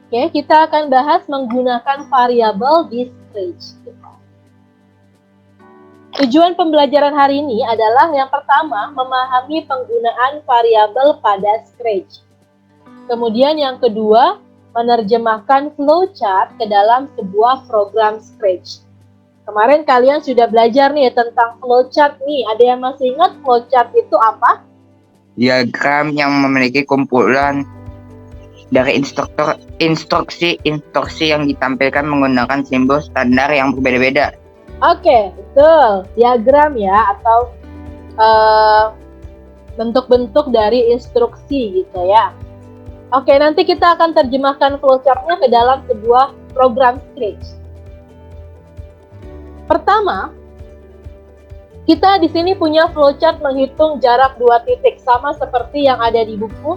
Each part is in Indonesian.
Oke, kita akan bahas menggunakan variabel di Scratch. Tujuan pembelajaran hari ini adalah yang pertama, memahami penggunaan variabel pada Scratch. Kemudian yang kedua, menerjemahkan flowchart ke dalam sebuah program Scratch. Kemarin kalian sudah belajar nih tentang flowchart nih. Ada yang masih ingat flowchart itu apa? Diagram yang memiliki kumpulan dari instruksi yang ditampilkan menggunakan simbol standar yang berbeda-beda. Oke, betul. Diagram ya, atau bentuk-bentuk dari instruksi gitu ya. Oke, nanti kita akan terjemahkan flowchart-nya ke dalam sebuah program Scratch. Pertama, kita di sini punya flowchart menghitung jarak 2 titik, sama seperti yang ada di buku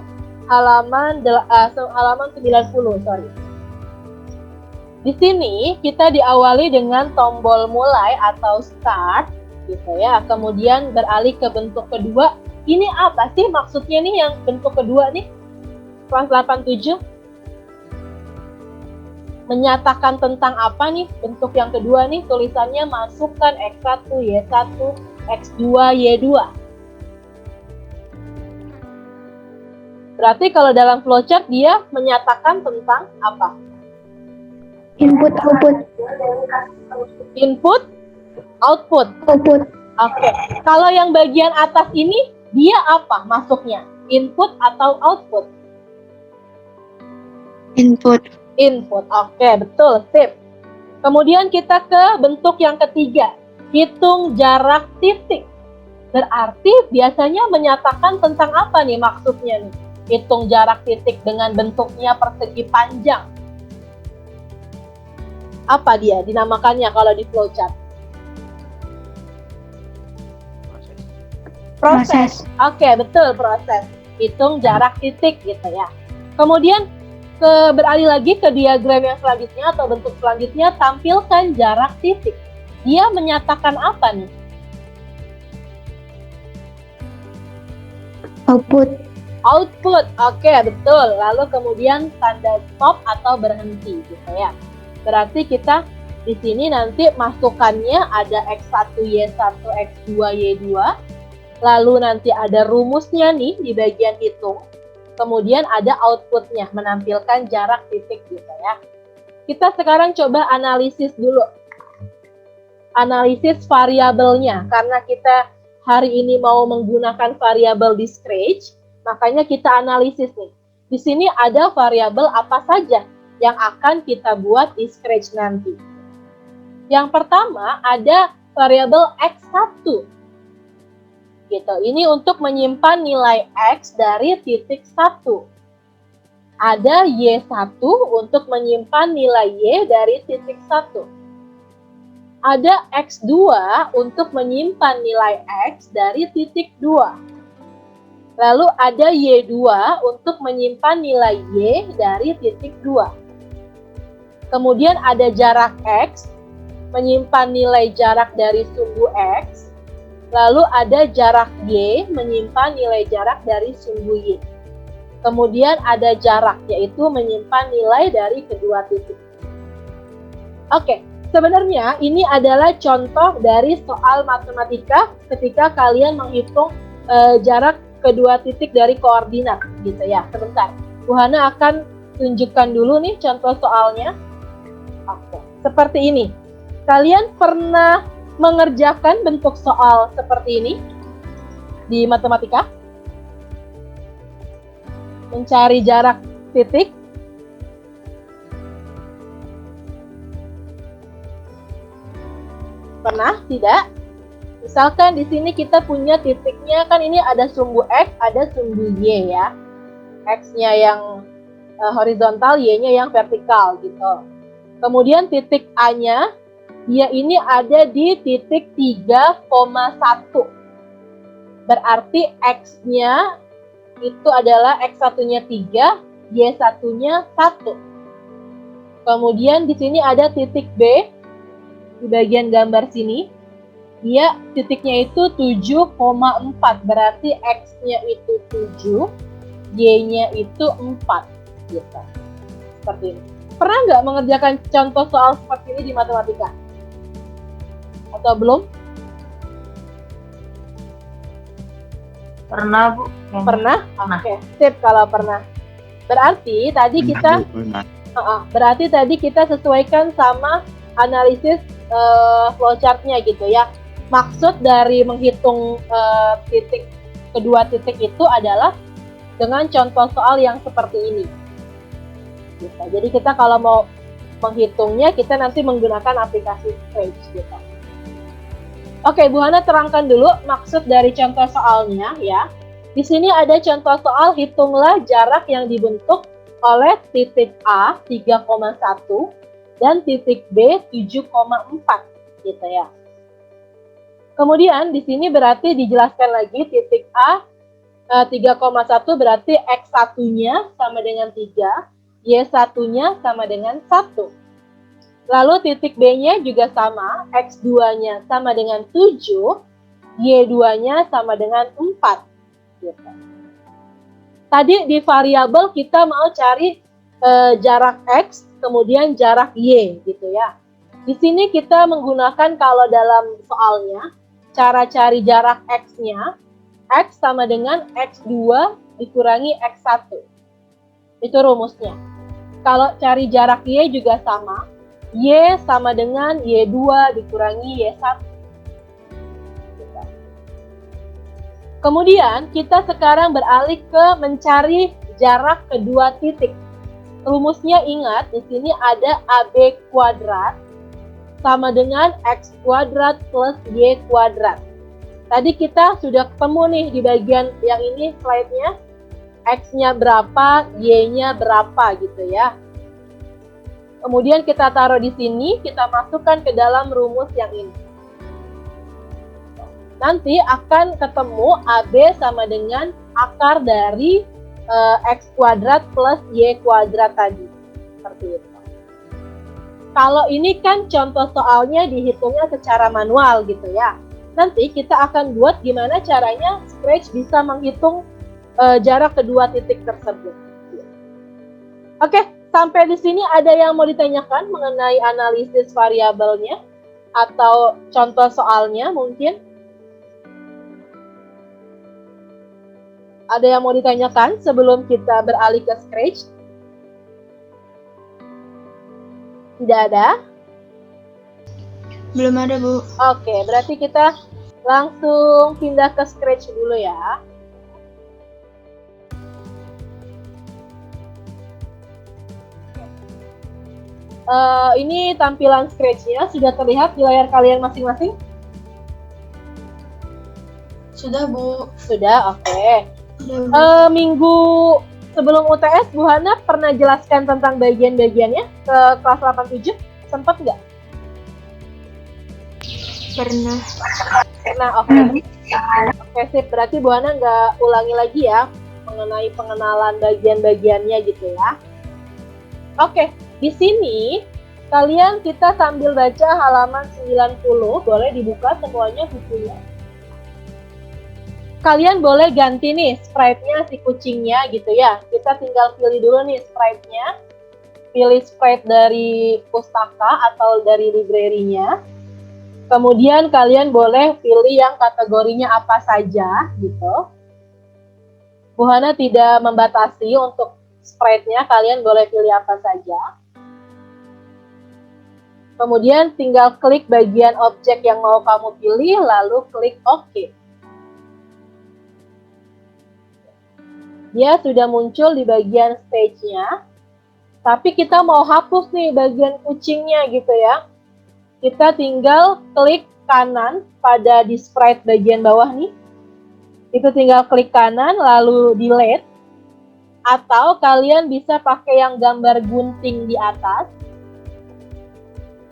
halaman 90, Di sini kita diawali dengan tombol mulai atau start gitu ya. Kemudian beralih ke bentuk kedua. Ini apa sih maksudnya nih yang bentuk kedua nih? Kelas 87. Menyatakan tentang apa nih bentuk yang kedua nih? Tulisannya masukkan X1, Y1, X2, Y2. Berarti kalau dalam flowchart dia menyatakan tentang apa? Input, output. Input, output. Output. Oke. Kalau yang bagian atas ini dia apa masuknya? Input atau output? Input. Input. Oke, betul, sip. Kemudian kita ke bentuk yang ketiga. Hitung jarak titik. Berarti biasanya menyatakan tentang apa nih maksudnya nih? Hitung jarak titik dengan bentuknya persegi panjang. Apa dia dinamakannya kalau di flowchart? Proses. Oke, betul, proses. Hitung jarak titik gitu ya. Kemudian beralih lagi ke diagram yang selanjutnya atau bentuk selanjutnya, tampilkan jarak titik. Dia menyatakan apa nih? Output. Output. Oke, betul. Lalu kemudian tanda stop atau berhenti gitu ya. Berarti kita di sini nanti masukannya ada X1, Y1, X2, Y2. Lalu nanti ada rumusnya nih di bagian hitung. Kemudian ada outputnya, menampilkan jarak titik gitu ya. Kita sekarang coba analisis dulu. Analisis variabelnya. Karena kita hari ini mau menggunakan variabel di Scratch, makanya kita analisis nih. Di sini ada variabel apa saja yang akan kita buat di Scratch nanti. Yang pertama ada variabel X1. Gitu. Ini untuk menyimpan nilai X dari titik 1. Ada Y1 untuk menyimpan nilai Y dari titik 1. Ada X2 untuk menyimpan nilai X dari titik 2. Lalu ada Y2 untuk menyimpan nilai Y dari titik 2. Kemudian ada jarak X, menyimpan nilai jarak dari sumbu X. Lalu ada jarak Y, menyimpan nilai jarak dari sumbu Y. Kemudian ada jarak, yaitu menyimpan nilai dari kedua titik. Oke, sebenarnya ini adalah contoh dari soal matematika ketika kalian menghitung jarak kedua titik dari koordinat, gitu ya. Sebentar, Bu Hana akan tunjukkan dulu nih contoh soalnya. Oke, seperti ini. Kalian pernah mengerjakan bentuk soal seperti ini di matematika? Mencari jarak titik. Pernah? Tidak? Misalkan di sini kita punya titiknya, kan ini ada sumbu X, ada sumbu Y ya. X-nya yang horizontal, Y-nya yang vertikal gitu. Kemudian titik A-nya, dia ini ada di titik 3,1. Berarti X-nya itu adalah X1-nya 3, Y1-nya 1. Kemudian di sini ada titik B, di bagian gambar sini. Dia titiknya itu 7,4. Berarti X-nya itu 7, Y-nya itu 4. Gitu. seperti ini. Pernah nggak mengerjakan contoh soal seperti ini di matematika? Atau belum? Pernah, Bu. Pernah? Pernah. Oke, sip kalau pernah. Berarti tadi kita sesuaikan sama analisis flowchart-nya gitu ya. Maksud dari menghitung kedua titik itu adalah dengan contoh soal yang seperti ini. Gitu. Jadi kita kalau mau menghitungnya, kita nanti menggunakan aplikasi Scratch gitu. Oke, Bu Hana terangkan dulu maksud dari contoh soalnya ya. Di sini ada contoh soal hitunglah jarak yang dibentuk oleh titik A 3,1 dan titik B 7,4 gitu ya. Kemudian di sini berarti dijelaskan lagi titik A 3,1 berarti X1-nya sama dengan 3, Y1-nya sama dengan 1. Lalu titik B-nya juga sama, X2-nya sama dengan 7, Y2-nya sama dengan 4. Gitu. Tadi di variabel kita mau cari jarak X, kemudian jarak Y gitu ya. Di sini kita menggunakan kalau dalam soalnya, cara cari jarak X-nya, X sama dengan X2 dikurangi X1. Itu rumusnya. Kalau cari jarak Y juga sama, Y sama dengan Y2 dikurangi Y1. Kemudian kita sekarang beralih ke mencari jarak kedua titik. Rumusnya ingat, di sini ada AB kuadrat sama dengan X kuadrat plus Y kuadrat. Tadi kita sudah ketemu nih di bagian yang ini slide-nya. X-nya berapa, Y-nya berapa gitu ya. Kemudian kita taruh di sini, kita masukkan ke dalam rumus yang ini. Nanti akan ketemu AB sama dengan akar dari X kuadrat plus Y kuadrat tadi. Seperti itu. Kalau ini kan contoh soalnya dihitungnya secara manual gitu ya. Nanti kita akan buat gimana caranya Scratch bisa menghitung jarak kedua titik tersebut. Oke. Sampai di sini ada yang mau ditanyakan mengenai analisis variabelnya atau contoh soalnya mungkin? Ada yang mau ditanyakan sebelum kita beralih ke Scratch? Tidak ada? Belum ada, Bu. Oke, berarti kita langsung pindah ke Scratch dulu ya. Ini tampilan Scratch-nya sudah terlihat di layar kalian masing-masing? Sudah, Bu. Sudah, oke. Sudah, Bu. Minggu sebelum UTS, Bu Hana pernah jelaskan tentang bagian-bagiannya ke kelas 87? Sempat nggak? Pernah. Pernah, oke. Oke, sip. Berarti Bu Hana nggak ulangi lagi ya mengenai pengenalan bagian-bagiannya gitu ya. Oke. Di sini, kita sambil baca halaman 90, boleh dibuka semuanya bukunya. Kalian boleh ganti nih sprite-nya si kucingnya gitu ya. Kita tinggal pilih dulu nih sprite-nya. Pilih sprite dari pustaka atau dari library-nya. Kemudian kalian boleh pilih yang kategorinya apa saja gitu. Bu Hana tidak membatasi untuk sprite-nya, kalian boleh pilih apa saja. Kemudian tinggal klik bagian objek yang mau kamu pilih, lalu klik OK. Dia sudah muncul di bagian stage-nya, tapi kita mau hapus nih bagian kucingnya gitu ya. Kita tinggal klik kanan pada di sprite bagian bawah nih. Itu tinggal klik kanan, lalu delete. Atau kalian bisa pakai yang gambar gunting di atas.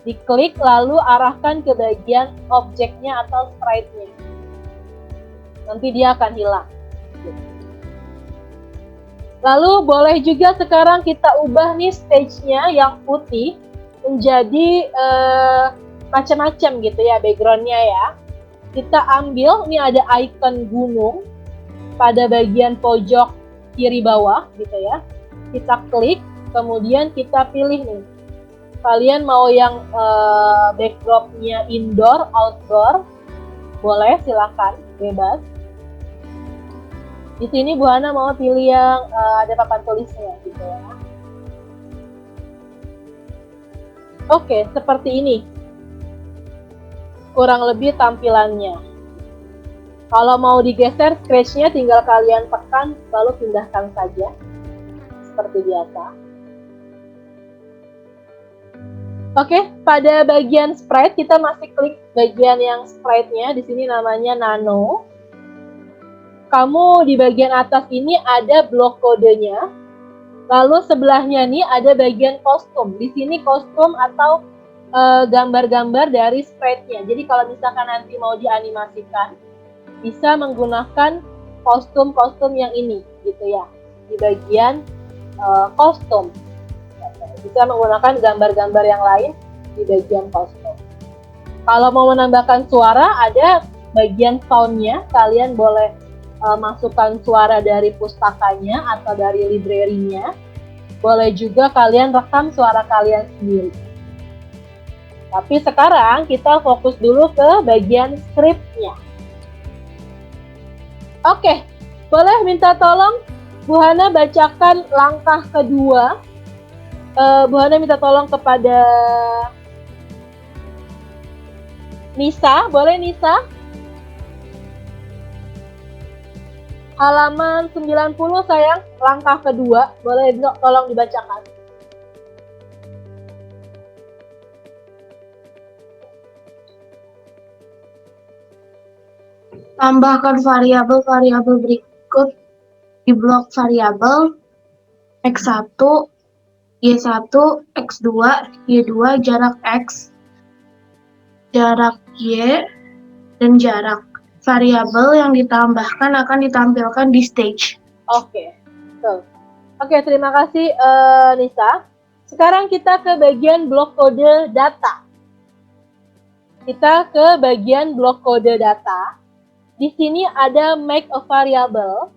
Diklik lalu arahkan ke bagian objeknya atau sprite-nya. Nanti dia akan hilang. Lalu boleh juga sekarang kita ubah nih stage-nya yang putih menjadi macam-macam gitu ya background-nya ya. Kita ambil, ini ada icon gunung pada bagian pojok kiri bawah gitu ya. Kita klik, Kemudian kita pilih nih, kalian mau yang backdropnya indoor, outdoor, boleh, silakan, bebas. Di sini Bu Hana mau pilih yang ada papan tulisnya gitu ya. Oke, seperti ini. Kurang lebih tampilannya. Kalau mau digeser scratch-nya tinggal kalian tekan lalu pindahkan saja. Seperti biasa. Oke, pada bagian sprite kita masih klik bagian yang sprite-nya. Di sini namanya nano. Kamu di bagian atas ini ada blok kodenya. Lalu sebelahnya nih ada bagian kostum. Di sini kostum atau gambar-gambar dari sprite-nya. Jadi kalau misalkan nanti mau dianimasikan, bisa menggunakan kostum-kostum yang ini, gitu ya. Di bagian kostum. Bisa menggunakan gambar-gambar yang lain di bagian kostum. Kalau mau menambahkan suara, ada bagian sound-nya. Kalian boleh masukkan suara dari pustakanya atau dari library-nya. Boleh juga kalian rekam suara kalian sendiri. Tapi sekarang kita fokus dulu ke bagian script-nya. Oke, boleh minta tolong Bu Hana bacakan langkah kedua. Bu Hana minta tolong kepada Nisa, boleh Nisa? Halaman 90 sayang, langkah kedua, boleh tolong dibacakan. Tambahkan variabel-variabel berikut di blok variabel X1, Y1, X2, Y2, jarak X, jarak Y, dan jarak. Variabel yang ditambahkan akan ditampilkan di stage. Oke, betul. Oke, terima kasih Nisa. Sekarang kita ke bagian blok kode data. Kita ke bagian blok kode data. Di sini ada make a variable,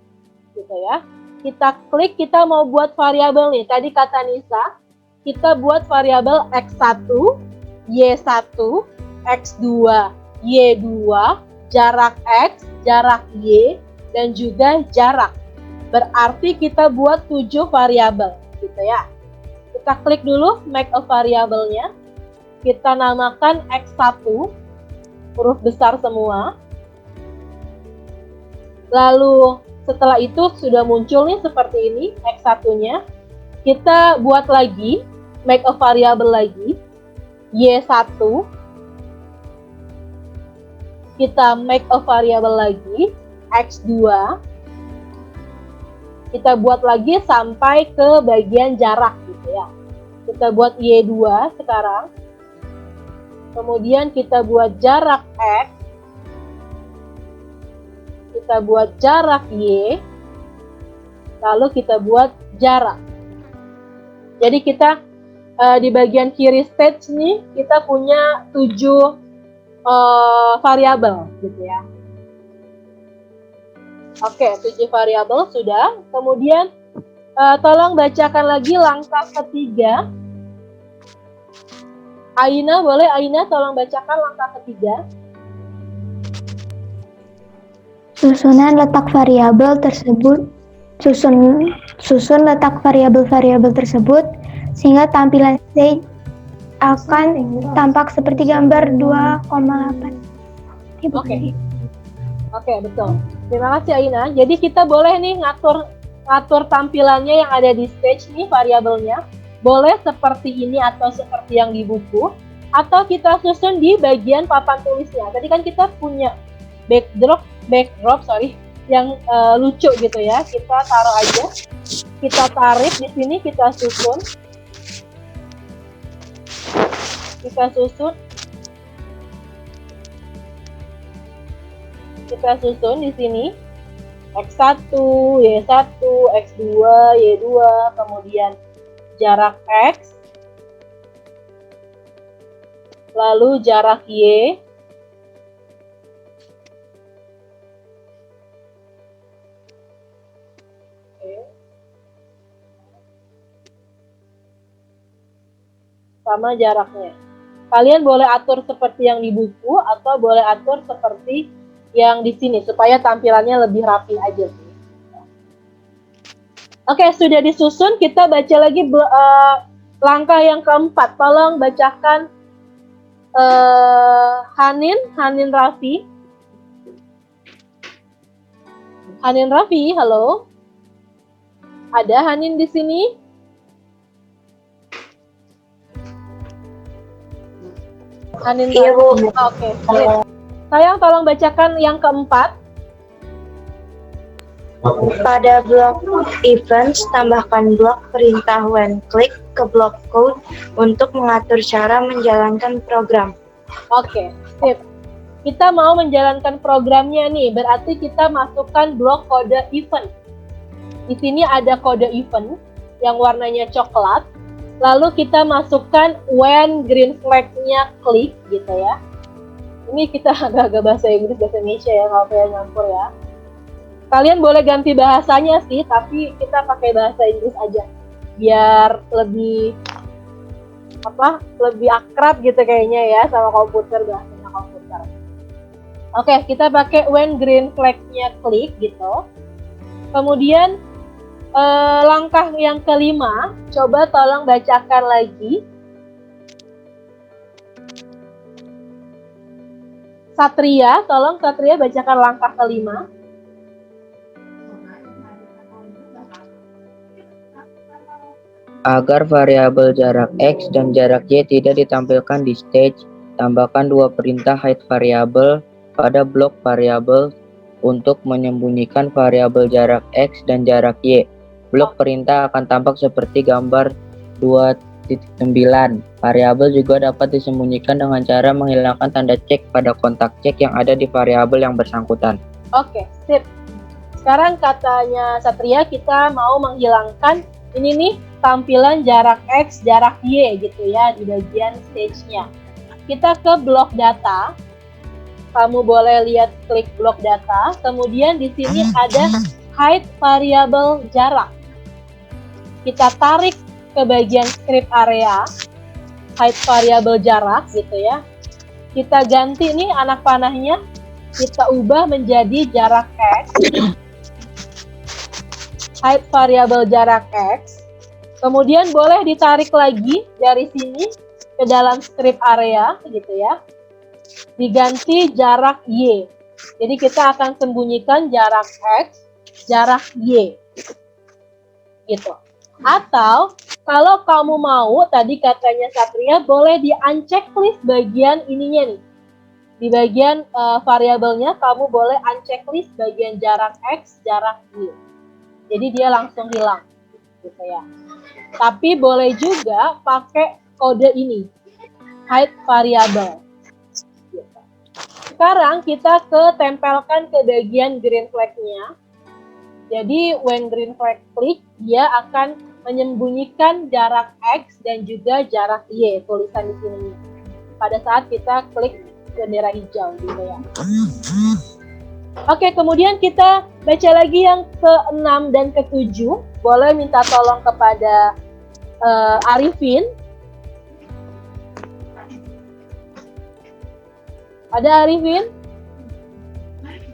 gitu ya. Kita klik, kita mau buat variabel nih. Tadi kata Nisa, kita buat variabel X1, Y1, X2, Y2, jarak X, jarak Y, dan juga jarak. Berarti kita buat 7 variabel, gitu ya. Kita klik dulu make a variable-nya. Kita namakan X1, huruf besar semua. Lalu setelah itu sudah muncul nih seperti ini X1-nya. Kita buat lagi, make a variable lagi, Y1. Kita make a variable lagi, X2. Kita buat lagi sampai ke bagian jarak gitu ya. Kita buat Y2 sekarang. Kemudian kita buat jarak X. Kita buat jarak Y, lalu kita buat jarak. Jadi kita di bagian kiri stage nih, kita punya 7 variabel gitu ya. Oke, 7 variabel sudah. Kemudian tolong bacakan lagi langkah ketiga. Aina, boleh Aina tolong bacakan langkah ketiga. Susunan letak variabel tersebut, susun letak variabel-variabel tersebut sehingga tampilan stage akan tampak seperti gambar 2,8. Oke, betul. Terima kasih Aina. Jadi kita boleh nih ngatur tampilannya yang ada di stage nih variabelnya. Boleh seperti ini atau seperti yang di buku, atau kita susun di bagian papan tulisnya. Tadi kan kita punya backdrop yang lucu gitu ya. Kita taruh aja, kita tarik di sini, kita susun di sini X1, Y1, X2, Y2, kemudian jarak X, lalu jarak Y, sama jaraknya. Kalian boleh atur seperti yang di buku atau boleh atur seperti yang di sini supaya tampilannya lebih rapi aja sih. Oke, sudah disusun, kita baca lagi langkah yang keempat. Tolong bacakan Hanin Raffi. Hanin Raffi, halo. Ada Hanin di sini? Hanin Iya, Bu. Raffi. Oke. Sayang, tolong bacakan yang keempat. Pada blok events, tambahkan blok perintah when click ke blok code untuk mengatur cara menjalankan program. Oke, sip. Kita mau menjalankan programnya nih, berarti kita masukkan blok kode event. Di sini ada kode event yang warnanya coklat. Lalu kita masukkan when green flag-nya klik gitu ya. Ini kita agak-agak bahasa Inggris, bahasa Indonesia ya, kalau saya nyampur ya. Kalian boleh ganti bahasanya sih, tapi kita pakai bahasa Inggris aja. Biar lebih lebih akrab gitu kayaknya ya sama komputer, bahasanya komputer. Oke, kita pakai when green flag-nya klik gitu. Kemudian langkah yang kelima, coba tolong bacakan lagi. Satria, tolong Satria bacakan langkah kelima. Agar variabel jarak X dan jarak Y tidak ditampilkan di stage, tambahkan dua perintah hide variable pada blok variabel untuk menyembunyikan variabel jarak X dan jarak Y. Blok perintah akan tampak seperti gambar 2.9. Variabel juga dapat disembunyikan dengan cara menghilangkan tanda cek pada kontak cek yang ada di variabel yang bersangkutan. Oke, sip. Sekarang katanya Satria, kita mau menghilangkan ini nih, tampilan jarak X, jarak Y gitu ya di bagian stage-nya. Kita ke blok data. Kamu boleh lihat klik blok data. Kemudian di sini ada hide variable jarak. Kita tarik ke bagian script area, hide variable jarak gitu ya. Kita ganti nih anak panahnya, kita ubah menjadi jarak X. Hide variable jarak X. Kemudian boleh ditarik lagi dari sini ke dalam script area gitu ya. Diganti jarak Y. Jadi kita akan sembunyikan jarak X, jarak Y. Gitu. Atau kalau kamu mau, tadi katanya Satria, boleh di-unchecklist bagian ininya nih. Di bagian variabelnya kamu boleh unchecklist bagian jarak X, jarak Y. Jadi dia langsung hilang. Gitu ya. Tapi boleh juga pakai kode ini, hide variable. Gitu. Sekarang kita tempelkan ke bagian green flag-nya. Jadi when green flag klik, dia akan menyembunyikan jarak X dan juga jarak Y, tulisan di sini. Pada saat kita klik bendera hijau gitu ya. Oke, kemudian kita baca lagi yang ke-6 dan ke-7. Boleh minta tolong kepada Arifin. Ada Arifin?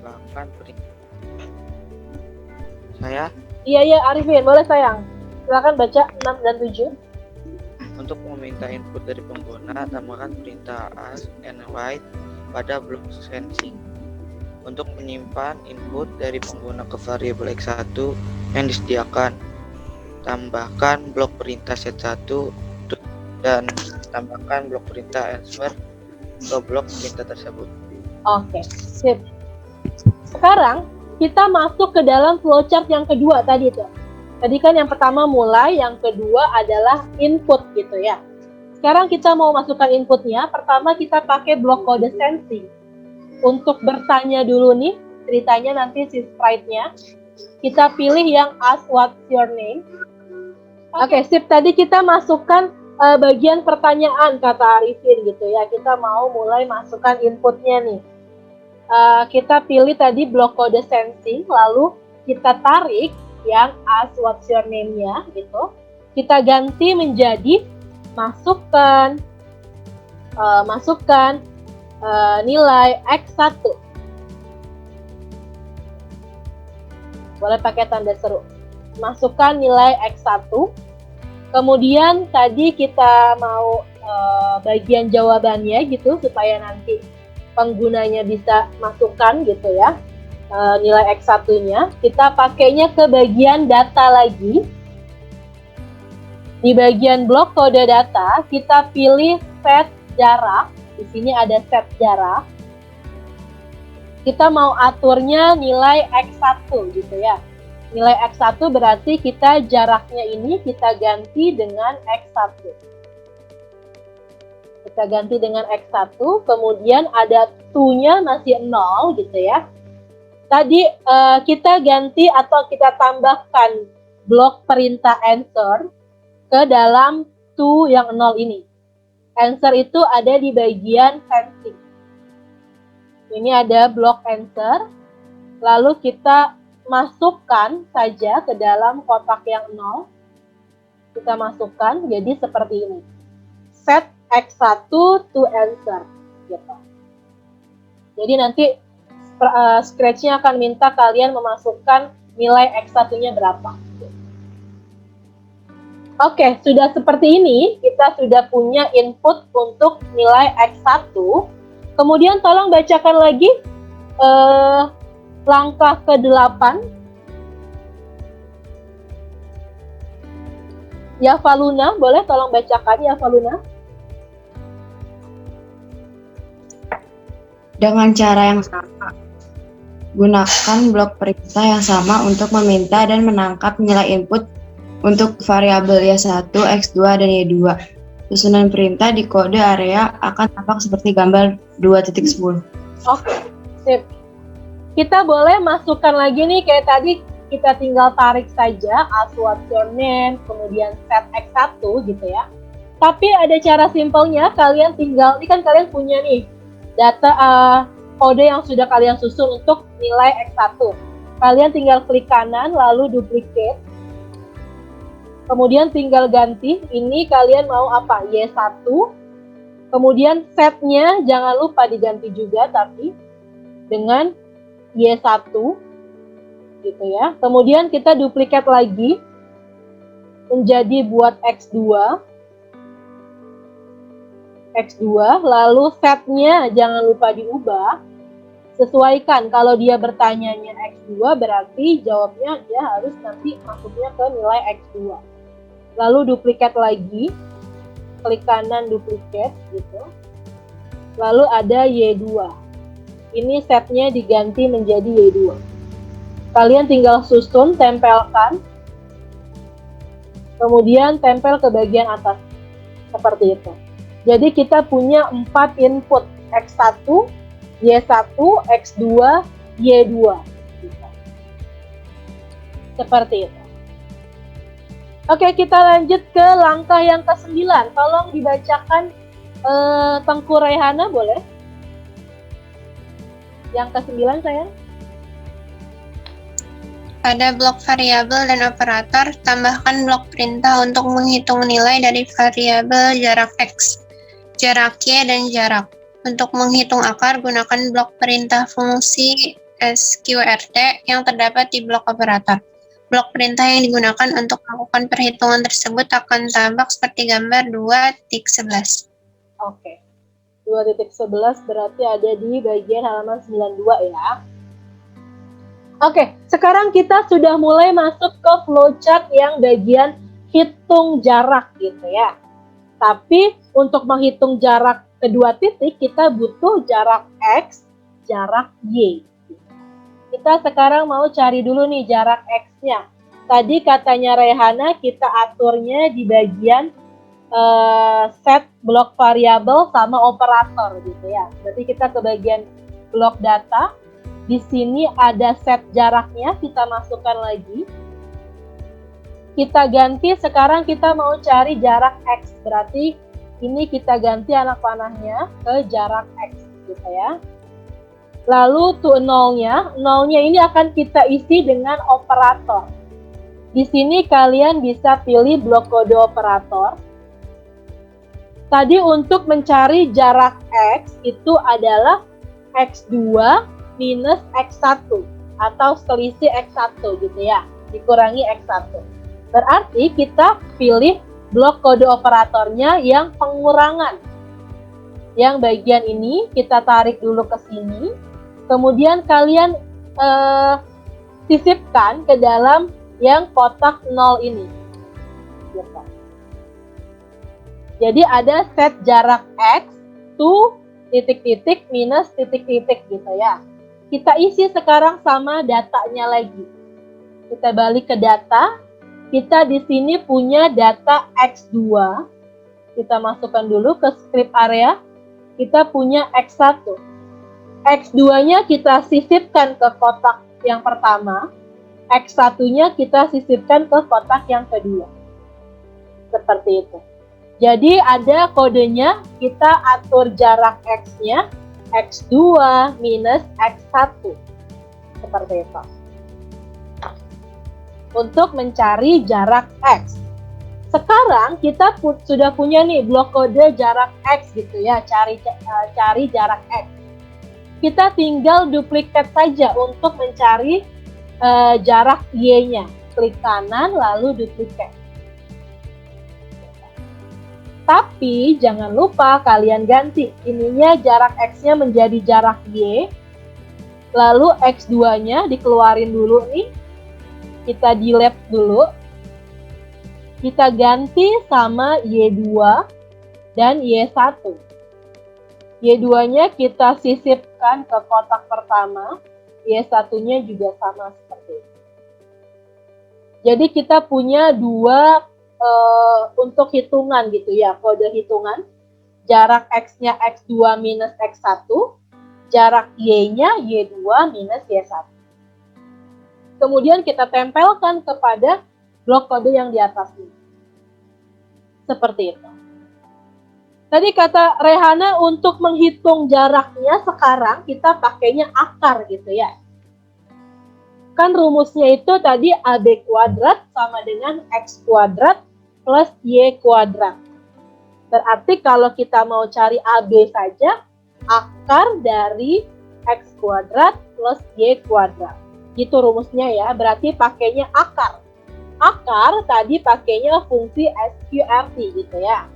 Bahkan saya Iya, Arifin. Boleh sayang. Silakan baca 6 dan 7. untuk meminta input dari pengguna, tambahkan perintah ask and write pada blok sensing. Untuk menyimpan input dari pengguna ke variabel X1 yang disediakan, tambahkan blok perintah set1 dan tambahkan blok perintah answer ke blok perintah tersebut. Oke, sip. Sekarang kita masuk ke dalam flowchart yang kedua tadi tuh. Tadi kan yang pertama mulai, yang kedua adalah input gitu ya. Sekarang kita mau masukkan inputnya. Pertama kita pakai blok kode sensing. Untuk bertanya dulu nih, ceritanya nanti si sprite-nya. Kita pilih yang ask what's your name. Oke, sip. Tadi kita masukkan bagian pertanyaan kata Arifin gitu ya. Kita mau mulai masukkan inputnya nih. Kita pilih tadi blok kode sensing, lalu kita tarik yang ask what's your name-nya gitu. Kita ganti menjadi masukkan nilai X1. Boleh pakai tanda seru. Masukkan nilai X1. Kemudian tadi kita mau bagian jawabannya gitu supaya nanti penggunanya bisa masukkan gitu ya. Nilai X1-nya. Kita pakainya ke bagian data lagi. Di bagian blok kode data, kita pilih set jarak. Di sini ada set jarak. Kita mau aturnya nilai X1 gitu ya. Nilai X1 berarti kita jaraknya ini kita ganti dengan X1. Kita ganti dengan X1, kemudian ada to-nya masih 0 gitu ya. Tadi kita ganti atau kita tambahkan blok perintah answer ke dalam to yang 0 ini. Answer itu ada di bagian fencing. Ini ada blok answer. Lalu kita masukkan saja ke dalam kotak yang 0. Kita masukkan jadi seperti ini. Set X1 to answer. Gitu. Jadi nanti Scratch-nya akan minta kalian memasukkan nilai X1-nya berapa. Oke, sudah seperti ini, kita sudah punya input untuk nilai X1. Kemudian tolong bacakan lagi langkah ke-8. Ya, Faluna, boleh tolong bacakan ya, Faluna? Dengan cara yang sama, gunakan blok perintah yang sama untuk meminta dan menangkap nilai input untuk variabel Y1, X2, dan Y2. Susunan perintah di kode area akan tampak seperti gambar 2.10. Oke, sip. Kita boleh masukkan lagi nih, kayak tadi kita tinggal tarik saja as what's your name, kemudian set X1 gitu ya. Tapi ada cara simpelnya, kalian tinggal, ini kan kalian punya nih data kode yang sudah kalian susun untuk nilai X1. Kalian tinggal klik kanan lalu duplicate. Kemudian tinggal ganti, ini kalian mau apa? Y1. Kemudian setnya jangan lupa diganti juga tapi dengan Y1 gitu ya. Kemudian kita duplicate lagi menjadi buat X2. Lalu setnya jangan lupa diubah. Sesuaikan, kalau dia bertanyanya X2 berarti jawabnya dia harus nanti masuknya ke nilai X2. Lalu duplicate lagi, klik kanan duplicate gitu. Lalu ada Y2. Ini setnya diganti menjadi Y2. Kalian tinggal susun, tempelkan. Kemudian tempel ke bagian atas. Seperti itu. Jadi kita punya 4 input, X1, Y1, X2, Y2. Seperti itu. Oke, kita lanjut ke langkah yang ke-9. Tolong dibacakan Tengku Rehana, boleh? Yang ke-9, sayang. Pada blok variabel dan operator, tambahkan blok perintah untuk menghitung nilai dari variabel jarak X, jarak Y, dan jarak. Untuk menghitung akar, gunakan blok perintah fungsi sqrt yang terdapat di blok operator. Blok perintah yang digunakan untuk melakukan perhitungan tersebut akan tampak seperti gambar 2.11. Oke. 2.11 berarti ada di bagian halaman 92 ya. Oke, sekarang kita sudah mulai masuk ke flowchart yang bagian hitung jarak gitu ya. Tapi untuk menghitung jarak kedua titik kita butuh jarak X, jarak Y. Kita sekarang mau cari dulu nih jarak X-nya. Tadi katanya Rehana kita aturnya di bagian set blok variabel sama operator gitu ya. Berarti kita ke bagian blok data. Di sini ada set jaraknya, kita masukkan lagi. Kita ganti, sekarang kita mau cari jarak X. Berarti ini kita ganti anak panahnya ke jarak X gitu ya. Lalu to nolnya ini akan kita isi dengan operator. Di sini kalian bisa pilih blok kode operator. Tadi untuk mencari jarak X itu adalah X2 minus X1 atau selisih X1 gitu ya, dikurangi X1. Berarti kita pilih blok kode operatornya yang pengurangan. Yang bagian ini kita tarik dulu ke sini, kemudian kalian sisipkan ke dalam yang kotak 0 ini. Jadi ada set jarak X to titik-titik minus titik-titik gitu ya. Kita isi sekarang sama datanya lagi. Kita balik ke data. Kita di sini punya data X2. Kita masukkan dulu ke script area. Kita punya X1. X2-nya kita sisipkan ke kotak yang pertama. X1-nya kita sisipkan ke kotak yang kedua. Seperti itu. Jadi ada kodenya, kita atur jarak X-nya, X2 minus X1. Seperti itu. Untuk mencari jarak X. Sekarang kita sudah punya nih blok kode jarak X gitu ya, cari jarak X. Kita tinggal duplikat saja untuk mencari jarak Y-nya. Klik kanan lalu duplikat. Tapi jangan lupa kalian ganti. Ininya jarak X-nya menjadi jarak Y. Lalu X2-nya dikeluarin dulu nih. Kita delete dulu. Kita ganti sama Y2 dan Y1. Y2-nya kita sisipkan ke kotak pertama. Y1-nya juga sama seperti itu. Jadi kita punya dua untuk hitungan gitu ya, kode hitungan. Jarak X-nya X2 minus X1, jarak Y-nya Y2 minus Y1. Kemudian kita tempelkan kepada blok kode yang di atas ini. Seperti itu. Tadi kata Rehana untuk menghitung jaraknya sekarang kita pakainya akar gitu ya. Kan rumusnya itu tadi AB kuadrat sama dengan X kuadrat plus Y kuadrat. Berarti kalau kita mau cari AB saja, akar dari X kuadrat plus Y kuadrat. Itu rumusnya ya, berarti pakainya akar. Akar tadi pakainya fungsi SQRT gitu ya.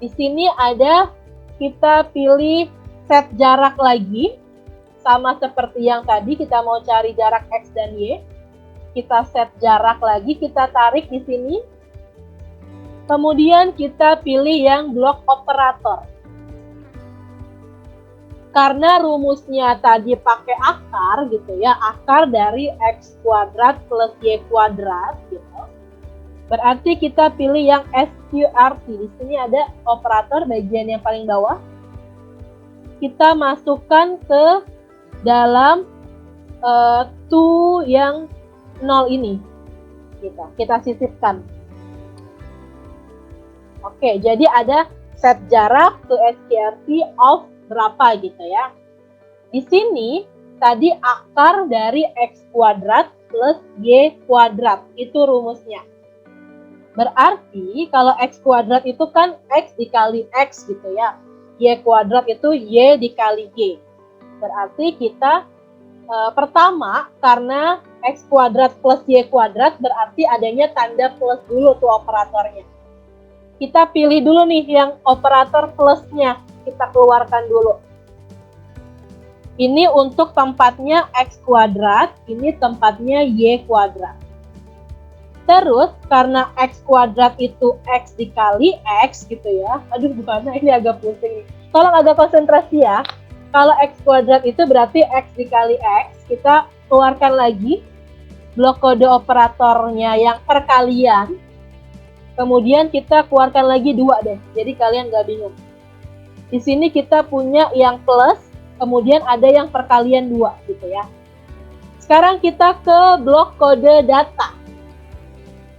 Di sini ada, kita pilih set jarak lagi. Sama seperti yang tadi, kita mau cari jarak X dan Y. Kita set jarak lagi, kita tarik di sini. Kemudian kita pilih yang blok operator. Karena rumusnya tadi pakai akar gitu ya, akar dari X kuadrat plus Y kuadrat gitu. Berarti kita pilih yang SQRT. Di sini ada operator bagian yang paling bawah. Kita masukkan ke dalam to yang 0 ini. Kita sisipkan. Oke, jadi ada set jarak to SQRT of berapa gitu ya. Di sini tadi akar dari X kuadrat plus Y kuadrat. Itu rumusnya. Berarti kalau X kuadrat itu kan X dikali X gitu ya. Y kuadrat itu Y dikali Y. Berarti kita pertama karena X kuadrat plus Y kuadrat berarti adanya tanda plus dulu tuh operatornya. Kita pilih dulu nih yang operator plusnya. Kita keluarkan dulu. Ini untuk tempatnya X kuadrat, ini tempatnya Y kuadrat. Terus karena X kuadrat itu X dikali X gitu ya. Aduh bukannya ini agak pusing nih. Tolong agak konsentrasi ya. Kalau X kuadrat itu berarti X dikali X. Kita keluarkan lagi blok kode operatornya yang perkalian. Kemudian kita keluarkan lagi 2 deh. Jadi kalian nggak bingung. Di sini kita punya yang plus, kemudian ada yang perkalian 2 gitu ya. Sekarang kita ke blok kode data.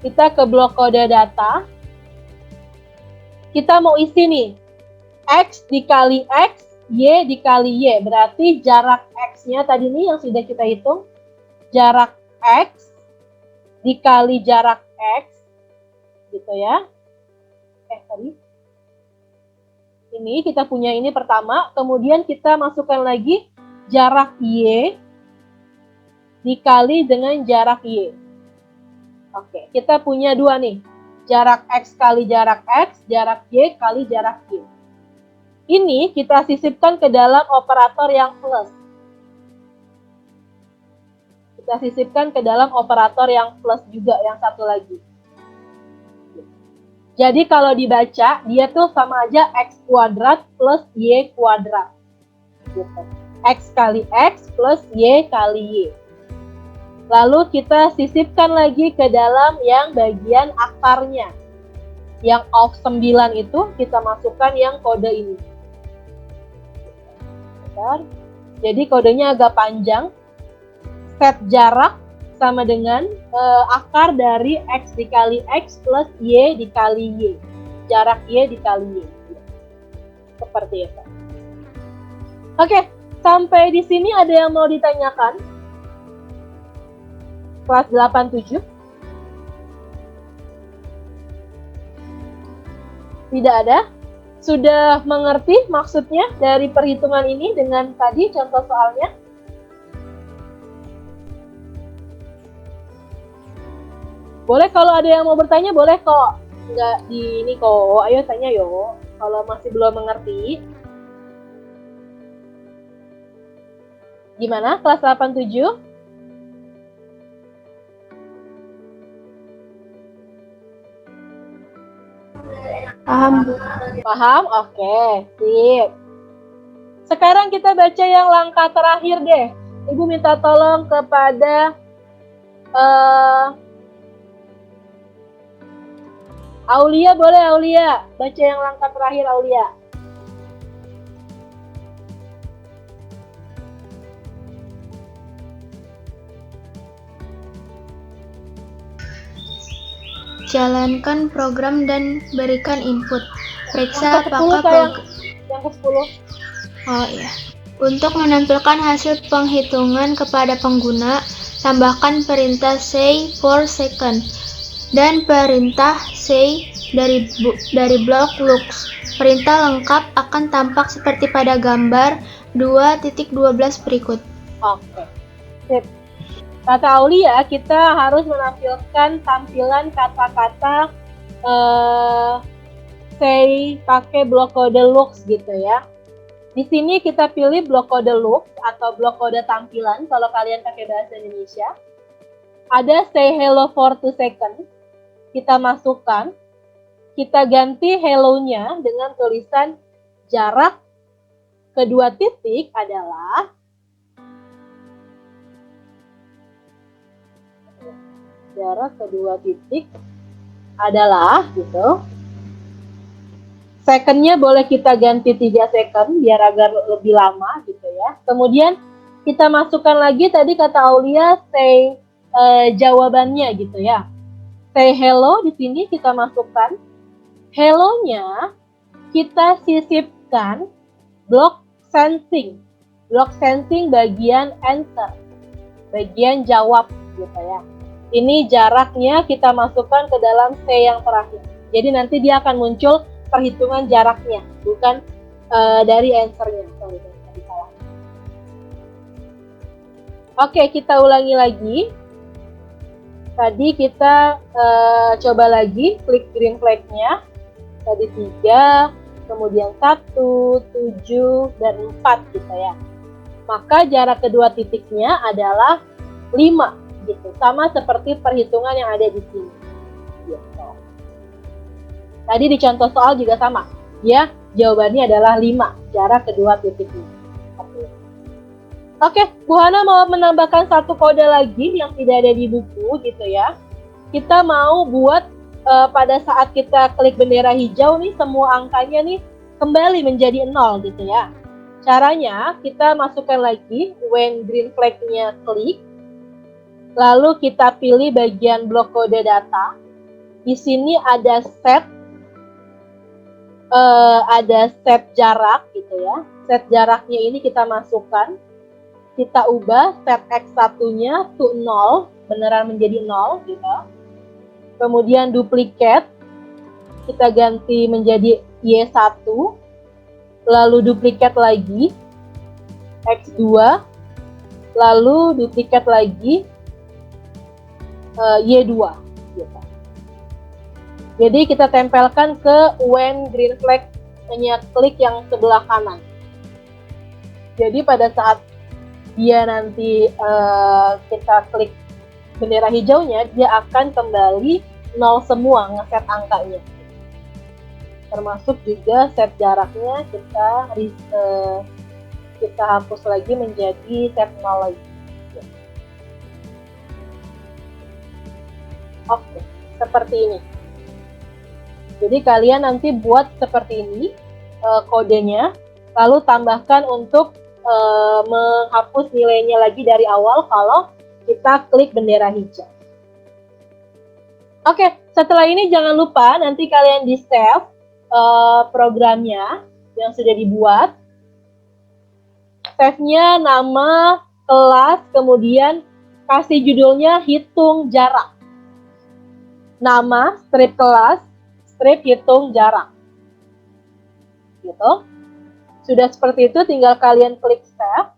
Kita ke blok kode data. Kita mau isi nih. X dikali X, Y dikali Y. Berarti jarak X-nya tadi nih yang sudah kita hitung. Jarak X dikali jarak X. Gitu ya. Tadi. Ini kita punya ini pertama, kemudian kita masukkan lagi jarak Y dikali dengan jarak Y. Oke, kita punya dua nih. Jarak X kali jarak X, jarak Y kali jarak Y. Ini kita sisipkan ke dalam operator yang plus. Kita sisipkan ke dalam operator yang plus juga, yang satu lagi. Jadi kalau dibaca, dia tuh sama aja X kuadrat plus Y kuadrat. Gitu. X kali X plus Y kali Y. Lalu kita sisipkan lagi ke dalam yang bagian akarnya. Yang of 9 itu kita masukkan yang kode ini. Bentar. Jadi kodenya agak panjang. Set jarak sama dengan akar dari X dikali X plus Y dikali Y. Jarak Y dikali Y. Seperti itu. Oke, sampai di sini ada yang mau ditanyakan? Kelas 87? Tidak ada? Sudah mengerti maksudnya dari perhitungan ini dengan tadi contoh soalnya? Boleh kalau ada yang mau bertanya, boleh kok. Nggak di ini kok. Ayo tanya yo. Kalau masih belum mengerti. Gimana? Kelas 87? Paham, Bu. Paham? Oke, sip. Sekarang kita baca yang langkah terakhir deh. Ibu minta tolong kepada Aulia, boleh Aulia? Baca yang langkah terakhir Aulia. Jalankan program dan berikan input. Periksa Yang ke-10 apakah sayang. Yang ke-10. Oh iya. Untuk menampilkan hasil penghitungan kepada pengguna, tambahkan perintah say for second dan perintah say dari blok looks. Perintah lengkap akan tampak seperti pada gambar 2.12 berikut. Oke. Sip. Kata Aulia, kita harus menampilkan tampilan kata-kata say pakai blok kode looks gitu ya. Di sini kita pilih blok kode looks atau blok kode tampilan kalau kalian pakai bahasa Indonesia. Ada say hello for 2 seconds. Kita masukkan. Kita ganti hello-nya dengan tulisan jarak kedua titik adalah gitu. Second-nya boleh kita ganti 3 second biar agar lebih lama gitu ya. Kemudian kita masukkan lagi tadi kata Aulia say jawabannya gitu ya. Say hello di sini kita masukkan. Hello-nya kita sisipkan blok sensing. Blok sensing bagian answer. Bagian jawab gitu ya. Ini jaraknya kita masukkan ke dalam say yang terakhir. Jadi nanti dia akan muncul perhitungan jaraknya, bukan dari answer-nya. Oke, kita ulangi lagi. Tadi kita coba lagi, klik green flag-nya. Tadi 3, kemudian 1, 7, dan 4 gitu ya. Maka jarak kedua titiknya adalah 5 gitu. Sama seperti perhitungan yang ada di sini. Gitu. Tadi di contoh soal juga sama. Ya, jawabannya adalah 5, jarak kedua titiknya. Oke, Bu Hana mau menambahkan satu kode lagi yang tidak ada di buku gitu ya. Kita mau buat pada saat kita klik bendera hijau nih, semua angkanya nih kembali menjadi 0 gitu ya. Caranya kita masukkan lagi when green flag-nya klik. Lalu kita pilih bagian blok kode data. Di sini ada set jarak gitu ya. Set jaraknya ini kita masukkan. Kita ubah set X1-nya to 0, beneran menjadi 0 gitu. Kemudian duplicate, kita ganti menjadi Y1. lalu duplikat lagi, X2, lalu duplikat lagi, Y2. Gitu. Jadi kita tempelkan ke when green flag-nya klik yang sebelah kanan. Jadi pada saat dia nanti kita klik bendera hijaunya, dia akan kembali 0 semua ngeset angkanya. Termasuk juga set jaraknya kita hapus lagi menjadi set 0 lagi. Oke, seperti ini. Jadi kalian nanti buat seperti ini kodenya, lalu tambahkan untuk menghapus nilainya lagi dari awal kalau kita klik bendera hijau. Oke, setelah ini jangan lupa nanti kalian di save programnya yang sudah dibuat. Save-nya nama, kelas, kemudian kasih judulnya hitung jarak. Nama, strip kelas, strip hitung jarak. Gitu. Sudah seperti itu, tinggal kalian klik save.